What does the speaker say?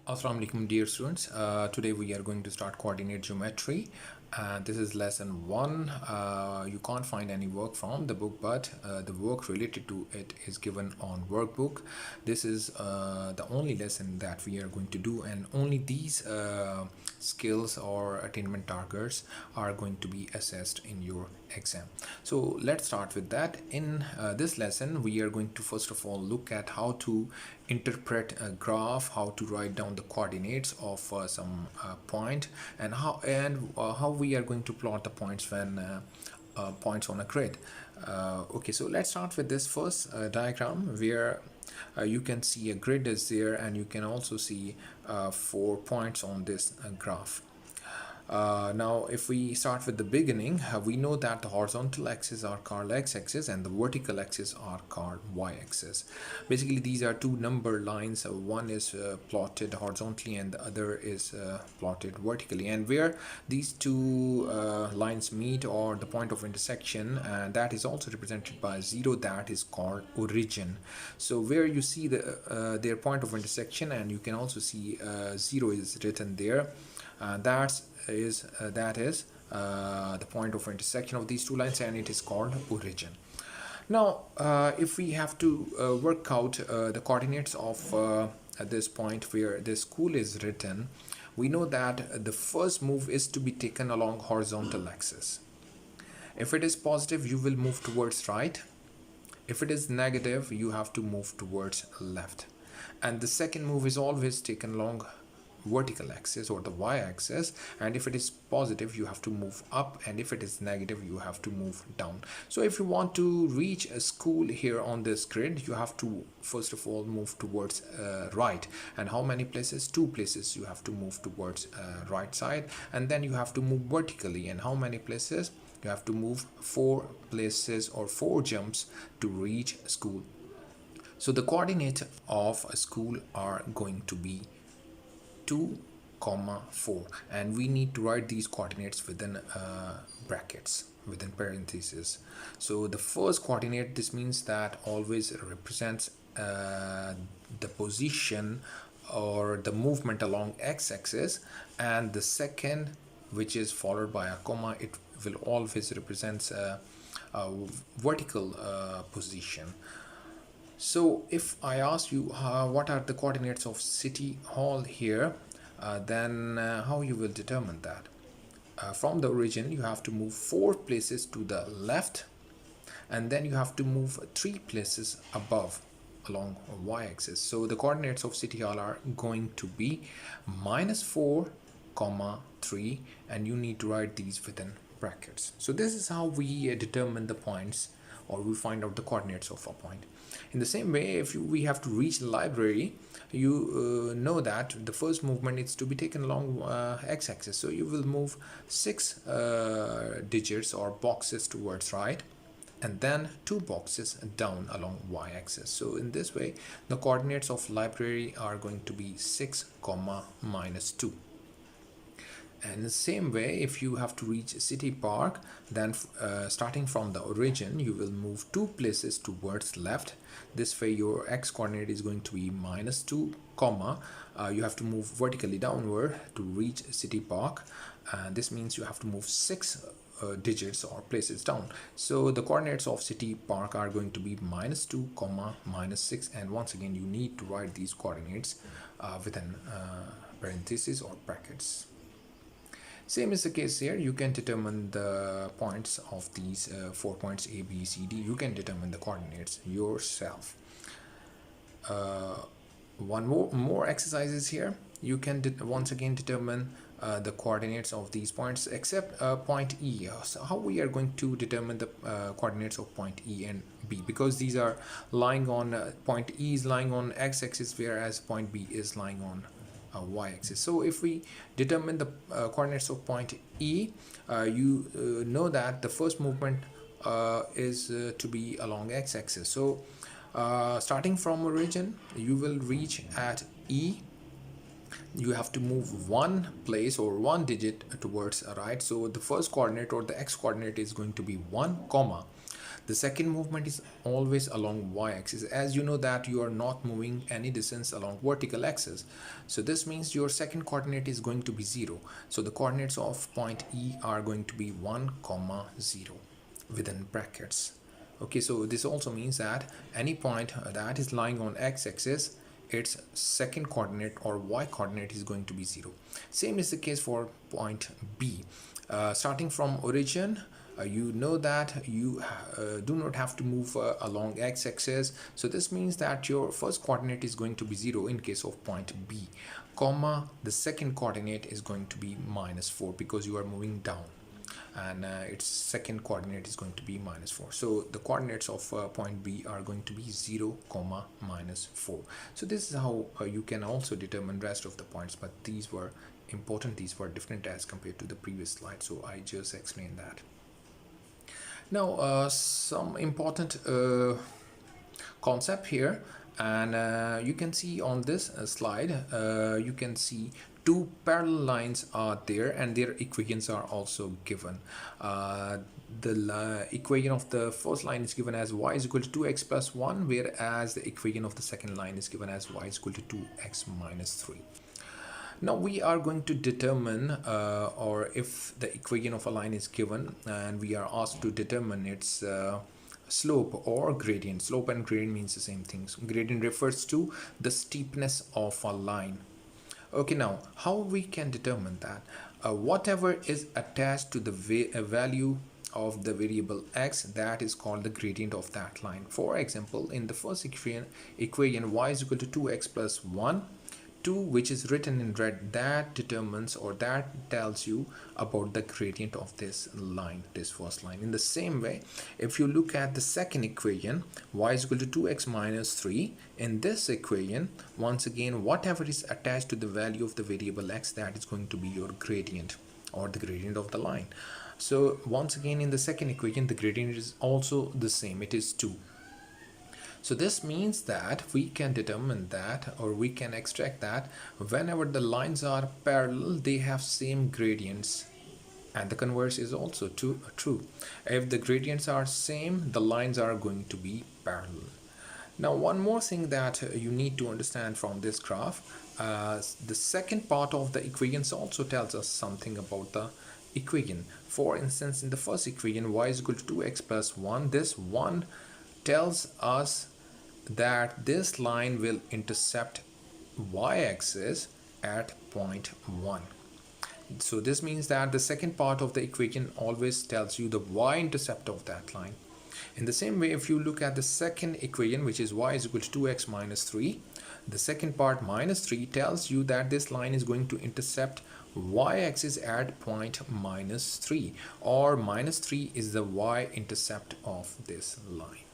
Assalamu alaikum dear students. Today we are going to start coordinate geometry. This is lesson 1. You can't find any work from the book, but the work related to it is given on workbook. This is the only lesson that we are going to do, and only these skills or attainment targets are going to be assessed in your exam. So let's start with that. In this lesson we are going to first of all look at how to interpret a graph, how to write down the coordinates of some point, and how we are going to plot the points when points on a grid. Okay, so let's start with this first diagram where you can see a grid is there, and you can also see 4 points on this graph. Now if we start with the beginning, we know that the horizontal axis are called x-axis and the vertical axis are called y-axis. Basically these are two number lines. One is plotted horizontally and the other is plotted vertically, and where these two lines meet, or the point of intersection, that is also represented by 0, that is called origin. So where you see their point of intersection, and you can also see 0 is written there, that is the point of intersection of these two lines, and it is called origin. Now if we have to work out the coordinates of this point where this school is written, we know that the first move is to be taken along horizontal axis. If it is positive, you will move towards right. If it is negative, you have to move towards left. And the second move is always taken along vertical axis or the y-axis, and if it is positive you have to move up, and if it is negative you have to move down. So if you want to reach a school here on this grid, you have to first of all move towards right. And how many places? 2 places you have to move towards right side, and then you have to move vertically. And how many places? You have to move 4 places or 4 jumps to reach school. So the coordinates of a school are going to be 2, 4, and we need to write these coordinates within brackets, within parentheses. So the first coordinate, this means that always represents the position or the movement along x-axis, and the second, which is followed by a comma, it will always represents a vertical position. So if I ask you what are the coordinates of City Hall here, then how you will determine that? From the origin you have to move 4 places to the left, and then you have to move 3 places above along y-axis. So the coordinates of City Hall are going to be -4, 3, and you need to write these within brackets. So this is how we determine the points, or we find out the coordinates of a point. In the same way, if we have to reach the library, you know that the first movement is to be taken along x-axis. So you will move 6 digits or boxes towards right, and then 2 boxes down along y-axis. So in this way the coordinates of library are going to be 6, -2. And the same way, if you have to reach City Park, then starting from the origin you will move 2 places towards left. This way your x coordinate is going to be -2, you have to move vertically downward to reach City Park, and this means you have to move 6 digits or places down. So the coordinates of City Park are going to be -2, -6, and once again you need to write these coordinates within parentheses or brackets. Same is the case here. You can determine the points of these 4 points A, B, C, D. You can determine the coordinates yourself. One more exercises here. You can once again determine the coordinates of these points, except point E. So how we are going to determine the coordinates of point E and B, because these are lying on point E is lying on x-axis, whereas point B is lying on y-axis. So if we determine the coordinates of point E, you know that the first movement is to be along x-axis. So starting from origin you will reach at E. You have to move 1 place or 1 digit towards right. So the first coordinate or the x coordinate is going to be 1, The second movement is always along y-axis, as you know that you are not moving any distance along vertical axis. So this means your second coordinate is going to be 0. So the coordinates of point E are going to be 1, 0 within brackets. Okay, so this also means that any point that is lying on x-axis, its second coordinate or y coordinate is going to be 0. Same is the case for point B. Starting from origin, you know that you do not have to move along x-axis. So this means that your first coordinate is going to be 0 in case of point B, comma, the second coordinate is going to be -4 because you are moving down, and its second coordinate is going to be -4. So the coordinates of point B are going to be 0, -4. So this is how you can also determine rest of the points, but these were important, these were different as compared to the previous slide, so I just explained that. Now some important concept here, and you can see on this slide, you can see two parallel lines are there and their equations are also given. The equation of the first line is given as y is equal to 2x plus 1, whereas the equation of the second line is given as y is equal to 2x minus 3. Now we are going to determine, or if the equation of a line is given and we are asked to determine its slope or gradient. Slope and gradient means the same thing. So gradient refers to the steepness of a line. Okay, now how we can determine that? Whatever is attached to the value of the variable x, that is called the gradient of that line. For example, in the first equation y is equal to 2x plus 1, 2, which is written in red, that determines or that tells you about the gradient of this line, this first line. In the same way, if you look at the second equation, y is equal to 2x minus 3, in this equation, once again, whatever is attached to the value of the variable x, that is going to be your gradient or the gradient of the line. So once again, in the second equation, the gradient is also the same, it is 2. So this means that we can determine that, or we can extract that whenever the lines are parallel, they have same gradients, and the converse is also true. If the gradients are same, the lines are going to be parallel. Now one more thing that you need to understand from this graph, the second part of the equations also tells us something about the equation. For instance, in the first equation, y is equal to 2x plus 1, this 1 tells us that this line will intercept y-axis at point 1. So this means that the second part of the equation always tells you the y-intercept of that line. In the same way, if you look at the second equation, which is y is equal to 2x minus 3, the second part minus 3 tells you that this line is going to intercept y-axis at point -3, or -3 is the y-intercept of this line.